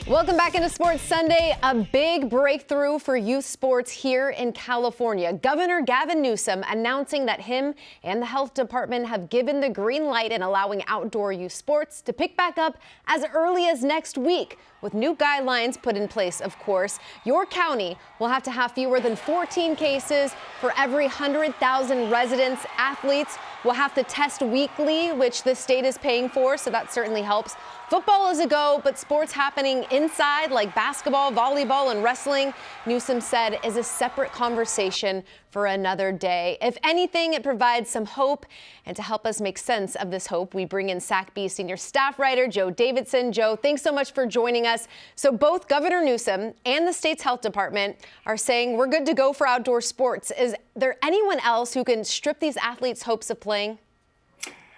Welcome back into Sports Sunday. A big breakthrough for youth sports here in California. Governor Gavin Newsom announcing that him and the health department have given the green light in allowing outdoor youth sports to pick back up as early as next week. With new guidelines put in place, of course, your county will have to have fewer than 14 cases for every 100,000 residents. Athletes will have to test weekly, which the state is paying for, so that certainly helps. Football is a go, but sports happening inside like basketball, volleyball, and wrestling, Newsom said, is a separate conversation for another day. If anything, it provides some hope. And to help us make sense of this hope, we bring in SAC-B senior staff writer Joe Davidson. Joe, thanks so much for joining us. So both Governor Newsom and the state's health department are saying we're good to go for outdoor sports. Is there anyone else who can strip these athletes' hopes of playing?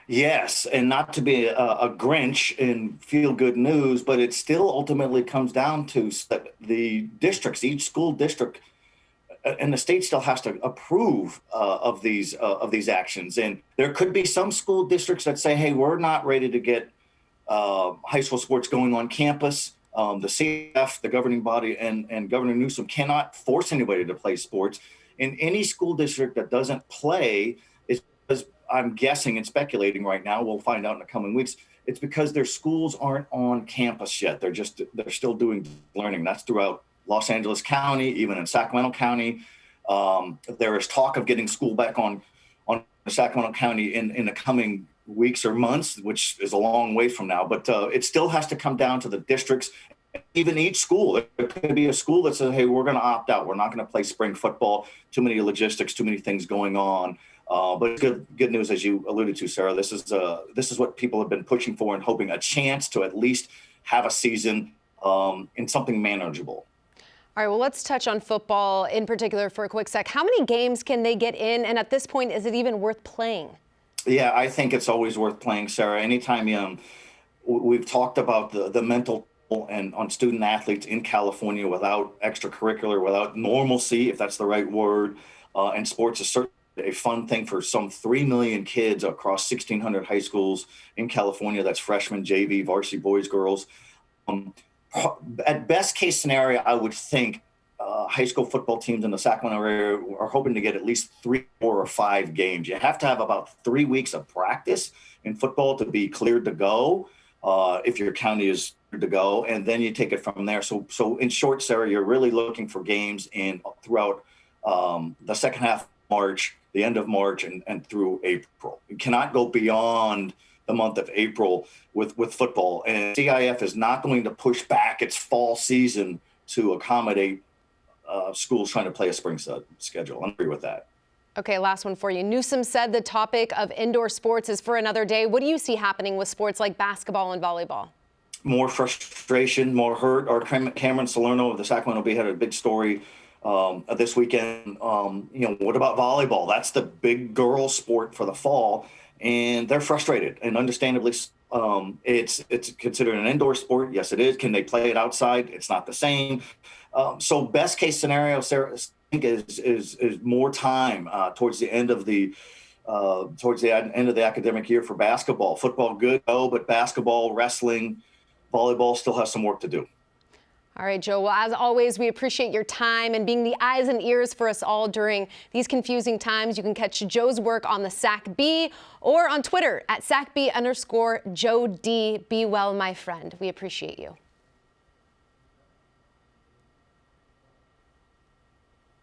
Yes, and not to be a Grinch and feel good news, but it still ultimately comes down to the districts, each school district, and the state still has to approve of these actions. And there could be some school districts that say, "Hey, we're not ready to get high school sports going on campus." The CF, the governing body, and Governor Newsom cannot force anybody to play sports. In any school district that doesn't play, I'm guessing and speculating right now, we'll find out in the coming weeks, it's because their schools aren't on campus yet. They're still doing learning. That's throughout Los Angeles County, even in Sacramento County. There is talk of getting school back on Sacramento County in the coming weeks or months, which is a long way from now. But it still has to come down to the districts. Even each school, there could be a school that says, "Hey, we're going to opt out. We're not going to play spring football. Too many logistics, too many things going on." But good news, as you alluded to, Sarah. This is what people have been pushing for and hoping a chance to at least have a season in something manageable. All right, well, let's touch on football in particular for a quick sec. How many games can they get in? And at this point, is it even worth playing? Yeah, I think it's always worth playing, Sarah. Anytime we've talked about the mental and on student athletes in California without extracurricular, without normalcy, if that's the right word, and sports is certainly a fun thing for some 3 million kids across 1,600 high schools in California. That's freshmen, JV, varsity boys, girls. At best case scenario, I would think high school football teams in the Sacramento area are hoping to get at least 3, 4, or 5 games. You have to have about 3 weeks of practice in football to be cleared to go, if your county is cleared to go, and then you take it from there. So in short, Sarah, you're really looking for games throughout the second half of March, the end of March, and through April. You cannot go beyond the month of April with football. And CIF is not going to push back its fall season to accommodate schools trying to play a spring schedule. I agree with that. Okay, last one for you. Newsom said the topic of indoor sports is for another day. What do you see happening with sports like basketball and volleyball? More frustration, more hurt. Our Cameron Salerno of the Sacramento Bee had a big story this weekend. What about volleyball? That's the big girl sport for the fall, and they're frustrated, and understandably, it's considered an indoor sport. Yes, it is. Can they play it outside? It's not the same. So best case scenario, Sarah, I think is more time towards the end of the academic year for basketball. Football, good, but basketball, wrestling, volleyball still has some work to do. All right, Joe. Well, as always, we appreciate your time and being the eyes and ears for us all during these confusing times. You can catch Joe's work on the SAC-B or on Twitter at SAC-B_Joe D. Be well, my friend. We appreciate you.